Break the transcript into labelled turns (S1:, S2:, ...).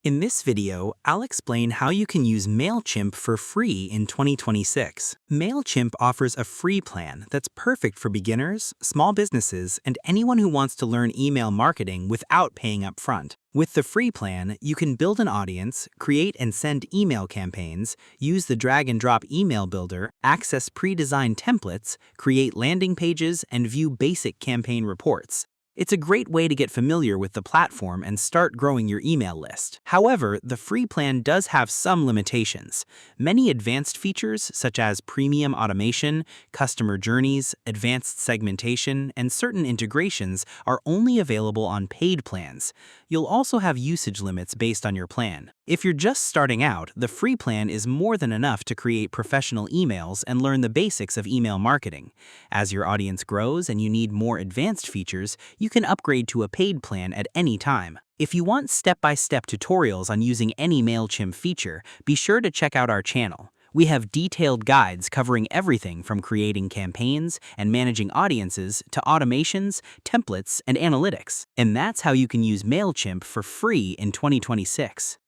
S1: In this video, I'll explain how you can use Mailchimp for free in 2026. Mailchimp offers a free plan that's perfect for beginners, small businesses, and anyone who wants to learn email marketing without paying up front. With the free plan, you can build an audience, create and send email campaigns, use the drag-and-drop email builder, access pre-designed templates, create landing pages, and view basic campaign reports. It's a great way to get familiar with the platform and start growing your email list. However, the free plan does have some limitations. Many advanced features, such as premium automation, customer journeys, advanced segmentation, and certain integrations, are only available on paid plans. You'll also have usage limits based on your plan. If you're just starting out, the free plan is more than enough to create professional emails and learn the basics of email marketing. As your audience grows and you need more advanced features, you can upgrade to a paid plan at any time. If you want step-by-step tutorials on using any Mailchimp feature, be sure to check out our channel. We have detailed guides covering everything from creating campaigns and managing audiences to automations, templates, and analytics. And that's how you can use Mailchimp for free in 2026.